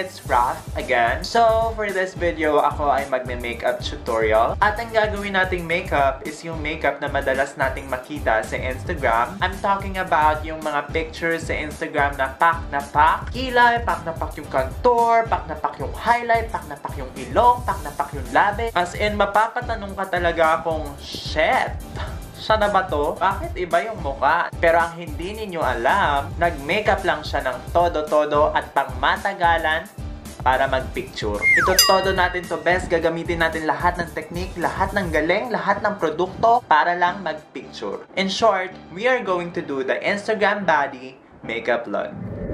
it's Raph again. So, for this video, ako ay magme-makeup tutorial. At ang gagawin nating makeup is yung makeup na madalas nating makita sa Instagram. I'm talking about yung mga pictures sa Instagram na pak na pak kilay, pak na pak yung contour, pak na pak yung highlight, pak na pak yung ilong, pak na pak yung labi. As in, mapapatanong ka talaga kung, shit! Siya na ba to? Bakit iba yung mukha? Pero ang hindi ninyo alam, nag-makeup lang siya ng todo-todo at pangmatagalan para mag-picture. Ito todo natin to best. Gagamitin natin lahat ng technique, lahat ng galing, lahat ng produkto para lang mag-picture. In short, we are going to do the Instagram body makeup look.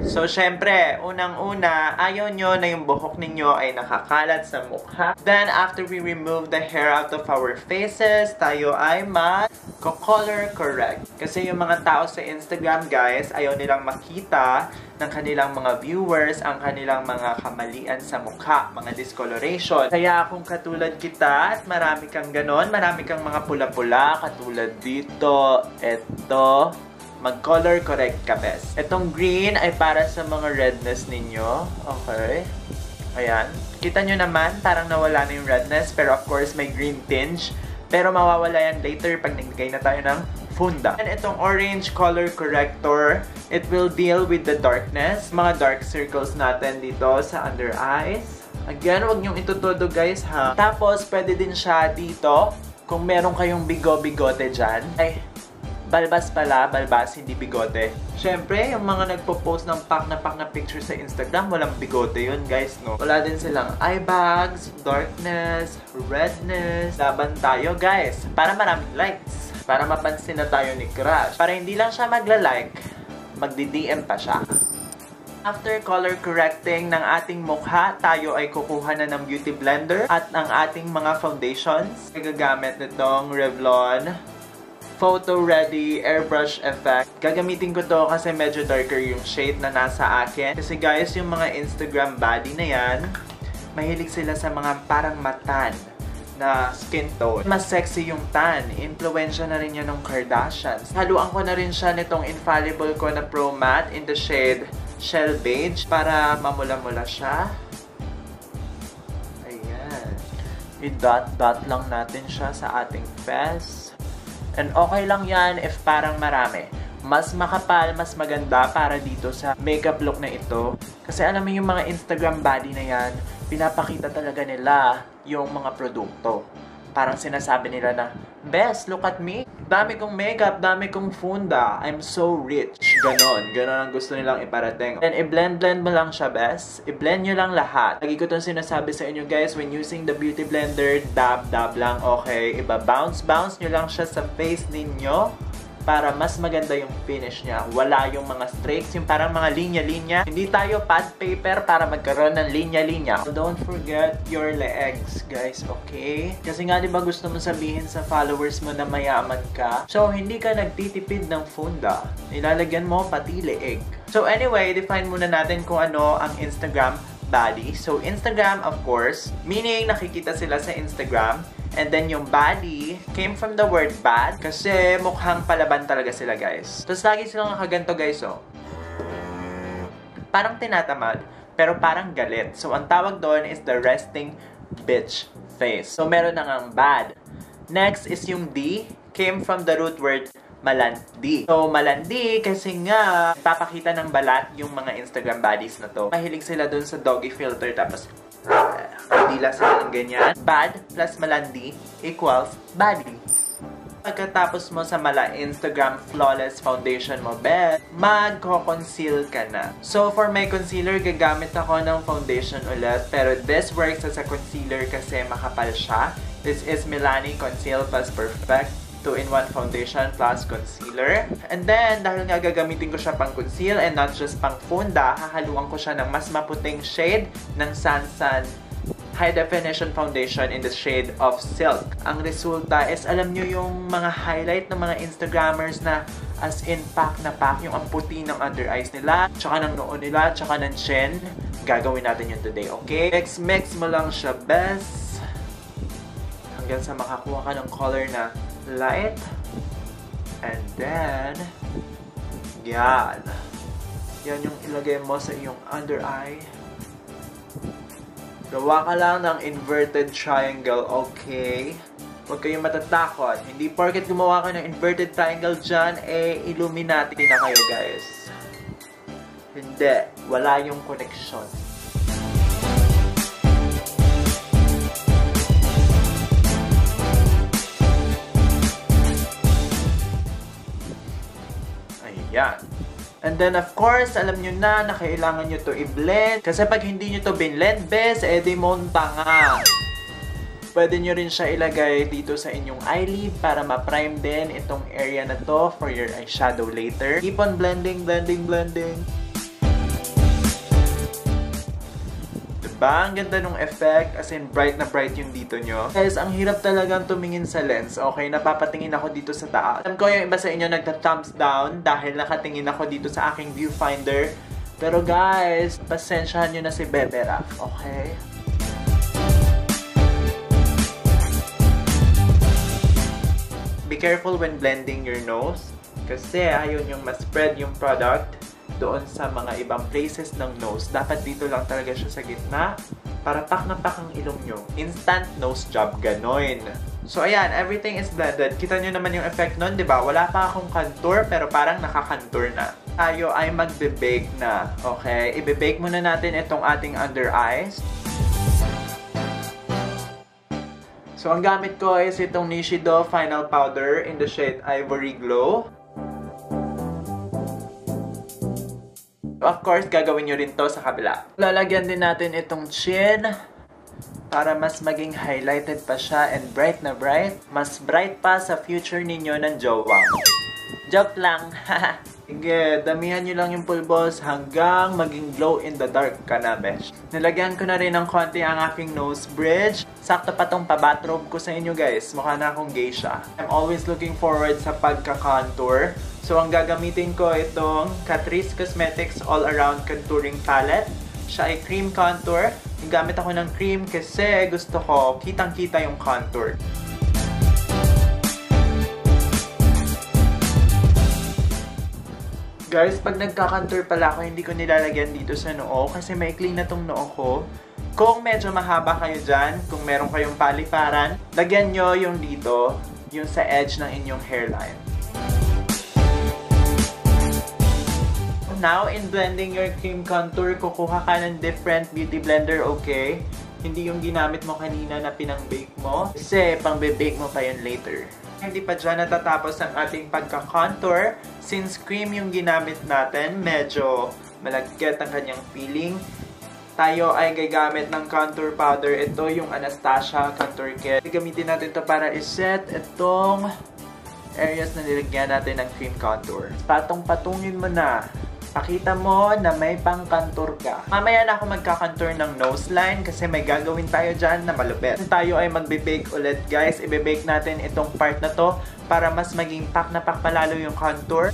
So, syempre, unang-una, ayaw nyo na yung buhok ninyo ay nakakalat sa mukha. Then, after we remove the hair out of our faces, tayo ay mag-color correct. Kasi yung mga tao sa Instagram, guys, ayaw nilang makita ng kanilang mga viewers ang kanilang mga kamalian sa mukha, mga discoloration. Kaya kung katulad kita at marami kang ganon, marami kang mga pula-pula, katulad dito, eto, mag-color correct ka, best. Itong green ay para sa mga redness ninyo. Okay. Ayan. Kita nyo naman, parang nawala na yung redness. Pero of course, may green tinge. Pero mawawala yan later pag nagbigay na tayo ng funda. And itong orange color corrector, it will deal with the darkness. Mga dark circles natin dito sa under eyes. Again, huwag nyong itutudo, guys, ha. Tapos, pwede din siya dito. Kung meron kayong bigo-bigote dyan. Ay, balbas pala, balbas, hindi bigote. Siyempre, yung mga nagpo-post ng pak na picture sa Instagram, walang bigote yun, guys, no? Wala din silang eye bags, darkness, redness. Laban tayo, guys, para maraming likes. Para mapansin na tayo ni crush. Para hindi lang siya magla-like, magdi-DM pa siya. After color correcting ng ating mukha, tayo ay kukuha na ng beauty blender at ang ating mga foundations. Gagamit nitong Revlon Photo Ready Airbrush Effect. Gagamitin ko to kasi medyo darker yung shade na nasa akin. Kasi guys, yung mga Instagram body na yan, mahilig sila sa mga parang matan na skin tone. Mas sexy yung tan. Influensya na rin yan ng Kardashians. Haluan ko na rin siya nitong Infallible ko na Pro Matte in the shade Shell Beige para mamula-mula siya. Ayan. I-dot-dot lang natin siya sa ating face. And okay lang yan if parang marami. Mas makapal, mas maganda para dito sa makeup look na ito. Kasi alam mo yung mga Instagram body na yan, pinapakita talaga nila yung mga produkto. Parang sinasabi nila na, best, look at me. Dami kong makeup, dami kong funda. I'm so rich. Ganon. Ganon ang gusto nilang iparating. Then, i-blend-blend mo lang siya, best. I-blend nyo lang lahat. Lagi ko itong sinasabi sa inyo, guys, when using the beauty blender, dab-dab lang, okay? Iba-bounce-bounce nyo lang siya sa face ninyo para mas maganda yung finish niya. Wala yung mga streaks, yung parang mga linya-linya. Hindi tayo pad paper para magkaroon ng linya-linya. Don't forget your legs, guys, okay? Kasi nga, di ba gusto mo sabihin sa followers mo na mayaman ka? So, hindi ka nagtitipid ng funda. Ilalagyan mo pati leeg. So, anyway, define muna natin kung ano ang Instagram body. So, Instagram, of course, meaning nakikita sila sa Instagram. And then yung body came from the word bad kasi mukhang palaban talaga sila, guys. Tapos lagi silang nakaganto, guys, oh. Parang tinatamad, pero parang galit. So, ang tawag doon is the resting bitch face. So, meron na ngang bad. Next is yung D, came from the root word malandi. So, malandi kasi nga papakita ng balat yung mga Instagram bodies na to. Mahilig sila dun sa doggy filter tapos dila sila ng ganyan. Bad plus malandi equals body. Pagkatapos mo sa mala Instagram flawless foundation mo, bet, magko-conceal ka na. So, for my concealer, gagamit ako ng foundation ulit. Pero this works as a concealer kasi makapal siya. This is Milani Conceal Plus Perfect 2-in-1 foundation plus concealer. And then, dahil nga gagamitin ko siya pang conceal and not just pang funda, hahaluan ko siya ng mas maputing shade ng Sansan High Definition Foundation in the shade of Silk. Ang resulta is, alam nyo yung mga highlight ng mga Instagrammers na as in pack na pack, yung ang puti ng under eyes nila, tsaka ng noo nila, tsaka ng chin. Gagawin natin yun today, okay? Mix mo lang siya, best. Hanggang sa makakuha ka ng color na light. And then, yan. Yan yung ilagay mo sa iyong under eye. Gawa ka lang ng inverted triangle, okay? Huwag kayong matatakot. Hindi porket gumawa ka ng inverted triangle dyan, eh, Illuminati na kayo, guys. Hindi. Wala yung connection. Ayan. And then, of course, alam nyo na kailangan nyo to i-blend. Kasi pag hindi nyo to binlend, bes, edi monta nga. Pwede nyo rin siya ilagay dito sa inyong eyelid para ma-prime din itong area na to for your eyeshadow later. Keep on blending, blending, blending. Diba? Ang ganda nung effect. As in, bright na bright yung dito nyo. Guys, ang hirap talagang tumingin sa lens. Okay, napapatingin ako dito sa taas. Alam ko yung iba sa inyo nagta-thumbs down dahil nakatingin ako dito sa aking viewfinder. Pero guys, pasensyahan nyo na si Bebe Raf. Okay? Be careful when blending your nose kasi ayaw nyong ma-spread yung product doon sa mga ibang places ng nose. Dapat dito lang talaga siya sa gitna para pak na pak ang ilong nyo. Instant nose job, ganoin. So ayan, everything is blended. Kita nyo naman yung effect nun, di ba? Wala pa akong contour pero parang nakakontour na. Tayo ay magbe-bake na, okay? Ibe-bake muna natin itong ating under eyes. So, ang gamit ko is itong Nishido Final Powder in the shade Ivory Glow. Of course, gagawin nyo rin to sa kabila. Lalagyan din natin itong chin para mas maging highlighted pa siya and bright na bright. Mas bright pa sa future ninyo ng jowa. Joke lang, haha. Sige, damihan nyo lang yung pulbos hanggang maging glow in the dark ka na, besh. Nilagyan ko na rin ng konti ang aking nose bridge. Sakto pa tong pa-bathrobe ko sa inyo, guys. Mukha na akong geisha. I'm always looking forward sa pagka-contour. So, ang gagamitin ko itong Catrice Cosmetics All Around Contouring Palette. Siya ay cream contour. Gamit ako ng cream kasi gusto ko kitang-kita yung contour. Guys, pag nagka-contour pala ako, hindi ko nilalagyan dito sa noo kasi maikli na tong noo ko. Kung medyo mahaba kayo dyan, kung meron kayong paliparan, lagyan nyo yung dito, yung sa edge ng inyong hairline. Now, in blending your cream contour, kukuha ka ng different beauty blender, okay? Hindi yung ginamit mo kanina na pinang-bake mo. Kasi pang-bake mo pa yun later. Hindi pa dyan natatapos ang ating pagka-contour. Since cream yung ginamit natin, medyo malagkit ang kanyang feeling. Tayo ay gagamit ng contour powder. Ito yung Anastasia Contour Kit. Gamitin natin to para iset itong areas na nilagyan natin ng cream contour. Patong-patungin mo na. Pakita mo na may pang-contour ka. Mamaya na ako magka-contour ng nose line kasi may gagawin tayo dyan na malupit. Tayo ay magbe-bake ulit, guys. Ibe-bake natin itong part na to para mas maging pak na pak palalo yung contour.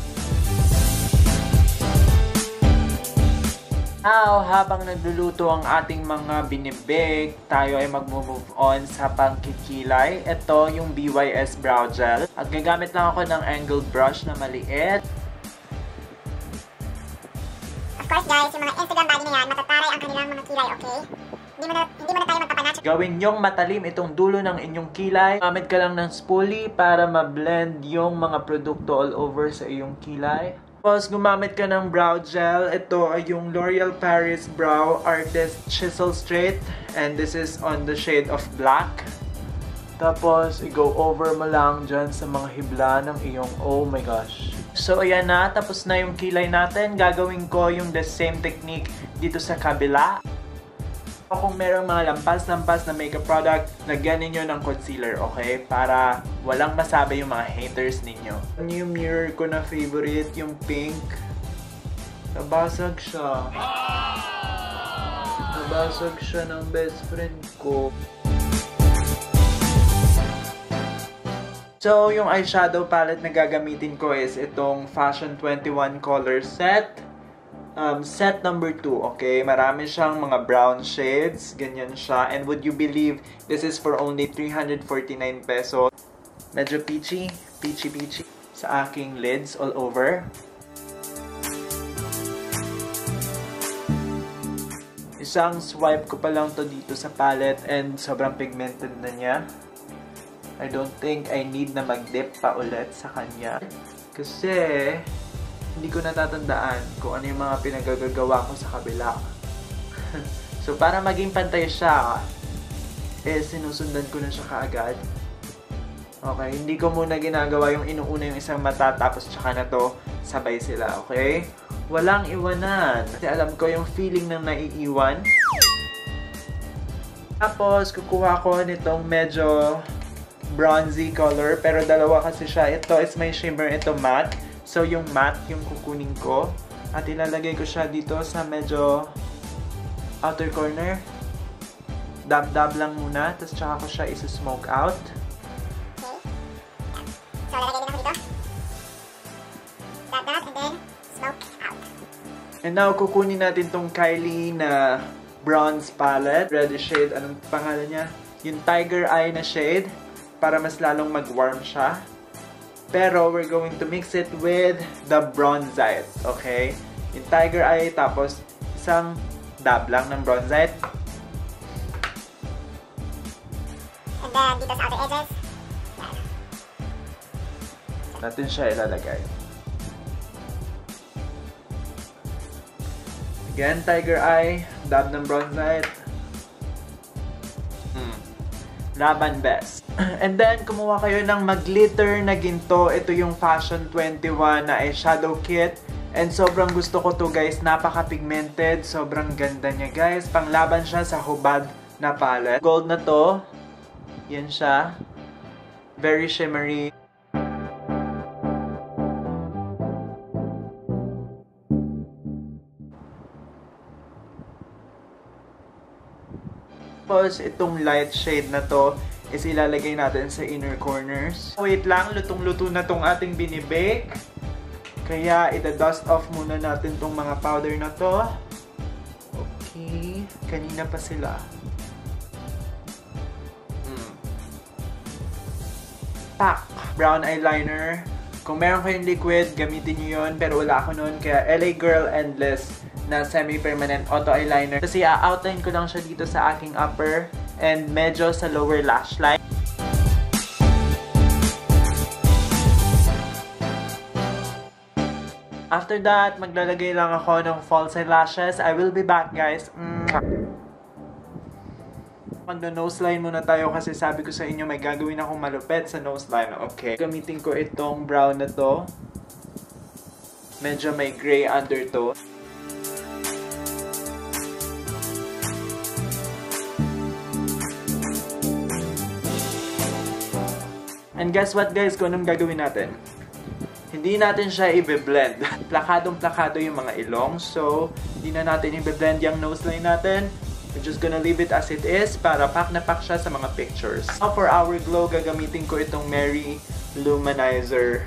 Now, habang nagluluto ang ating mga binibake, tayo ay mag-move on sa pangkikilay. Ito yung BYS Brow Gel. At gagamit lang ako ng angled brush na maliit. Of course guys, yung mga Instagram body na yan, matataray ang kanilang mga kilay, okay? Hindi mo na tayo magpapanatch. Gawin yung matalim itong dulo ng inyong kilay. Gamit ka lang ng spoolie para ma-blend yung mga produkto all over sa iyong kilay. Tapos gumamit ka ng brow gel. Ito ay yung L'Oreal Paris Brow Artist Chisel Straight. And this is on the shade of black. Tapos i-go over mo lang dyan sa mga hibla ng iyong, oh my gosh. So, ayan na. Tapos na yung kilay natin. Gagawin ko yung the same technique dito sa kabila. Kung merong mga lampas-lampas na makeup product, lagyan ninyo ng concealer, okay? Para walang masabi yung mga haters ninyo. Yung mirror ko na favorite, yung pink. Nabasag siya. Nabasag siya ng best friend ko. So, yung eyeshadow palette na gagamitin ko is itong Fashion 21 color set. Set number 2, okay? Marami siyang mga brown shades. Ganyan siya. And would you believe, this is for only 349 pesos. Medyo peachy sa aking lids all over. Isang swipe ko pa lang to dito sa palette and sobrang pigmented na niya. I don't think I need na mag-dip pa ulit sa kanya. Kasi hindi ko natatandaan kung ano yung mga pinagagagawa ko sa kabila. So para maging pantay siya, sinusundan ko na siya kaagad. Okay, hindi ko muna ginagawa yung inuuna yung isang mata tapos tsaka na to, sabay sila, okay? Walang iwanan. Kasi alam ko yung feeling ng naiiwan. Tapos, kukuha ko nitong medyo bronzy color, pero dalawa kasi siya. Ito is may shimmer, ito matte. So, yung matte yung kukunin ko. At ilalagay ko siya dito sa medyo outer corner. Dab-dab lang muna, tapos tsaka ko siya isa-smoke out. So, lalagay din ako dito. Dab-dab and then smoke out. And now, kukunin natin tong Kylie na bronze palette. Ready shade, anong pangalan niya? Yung Tiger Eye na shade, para mas lalong mag-warm siya. Pero, we're going to mix it with the bronzite, okay? Yung Tiger Eye, tapos isang dab lang ng bronzite. And then, dito sa outer edges. Natin siya ilalagay. Again, Tiger Eye, dab ng bronzite. Laban best. And then, kumuha kayo ng mag-glitter na ginto. Ito yung Fashion 21 na eyeshadow kit. And sobrang gusto ko to guys. Napaka-pigmented. Sobrang ganda niya guys. Panglaban siya sa hubad na palette. Gold na to. Yan siya. Very shimmery. Tapos, itong light shade na to is ilalagay natin sa inner corners. Wait lang, lutong-luto na tong ating binibake. Kaya, ida-dust off muna natin tong mga powder na to. Okay, kanina pa sila. Pak! Brown eyeliner. Kung meron kayong liquid, gamitin nyo yun. Pero wala ako nun, kaya LA Girl Endless na semi-permanent auto eyeliner. Kasi outline ko lang siya dito sa aking upper and medyo sa lower lash line. After that, maglalagay lang ako ng false eyelashes. I will be back, guys. Magno-nose line muna tayo kasi sabi ko sa inyo may gagawin akong malupet sa nose line. Okay. Gamitin ko itong brown na to. Medyo may gray undertone. And guess what guys, kung anong gagawin natin? Hindi natin siya i-blend. Plakadong-plakado yung mga ilong. So, hindi na natin i-blend yung nose line natin. We're just gonna leave it as it is para pak na pak siya sa mga pictures. Now for our glow, gagamitin ko itong Mary Luminizer.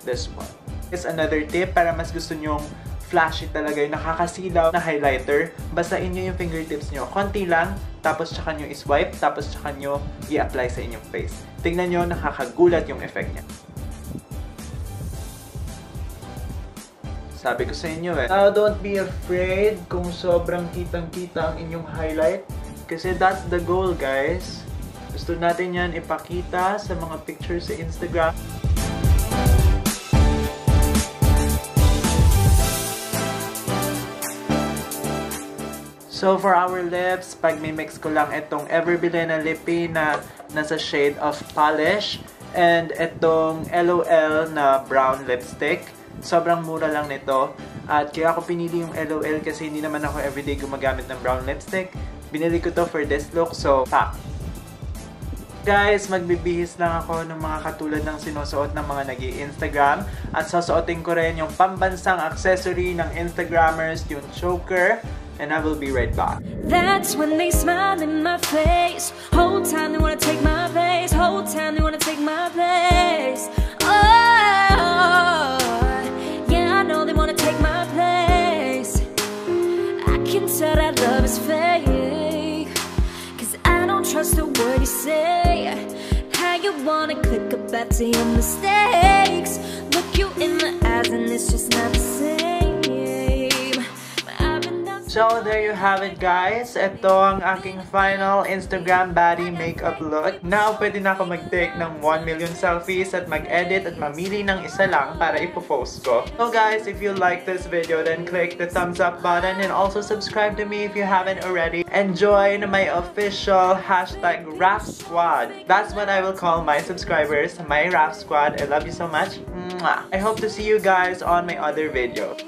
This one. It's another tip para mas gusto nyong flashy talaga yung nakakasilaw na highlighter. Basahin nyo yung fingertips nyo. Konti lang, tapos tsaka nyo i-swipe, tapos tsaka nyo i-apply sa inyong face. Tingnan nyo, nakakagulat yung effect niya. Sabi ko sa inyo Now, don't be afraid kung sobrang kitang-kita ang inyong highlight. Kasi that's the goal, guys. Gusto natin yan ipakita sa mga pictures sa Instagram. So, for our lips, pag-mimix ko lang itong Everbilena Lippy na nasa shade of Polish and itong LOL na brown lipstick. Sobrang mura lang nito. At kaya ako pinili yung LOL kasi hindi naman ako everyday gumagamit ng brown lipstick. Binili ko to for this look, so pak! Guys, magbibihis lang ako ng mga katulad ng sinusuot ng mga nag-i-Instagram. At susuotin ko rin yung pambansang accessory ng Instagrammers, yung choker. And I will be right back. That's when they smile in my face. Whole time they wanna take my place. Whole time they wanna take my place. Oh, yeah, I know they wanna take my place. I can tell that love is fake, 'cause I don't trust a word you say. How you wanna click up after your mistakes? Look you in the eyes and it's just not the same. So, there you have it guys. Ito ang aking final Instagram baddie makeup look. Now, pwede na ako mag-take ng 1 million selfies at mag-edit at mamili ng isa lang para ipopost ko. So guys, if you like this video, then click the thumbs up button and also subscribe to me if you haven't already. And join my official hashtag Raf Squad. That's what I will call my subscribers, my Raf Squad. I love you so much. Mwah. I hope to see you guys on my other video.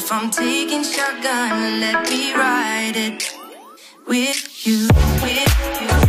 If I'm taking shotgun, let me ride it with you, with you.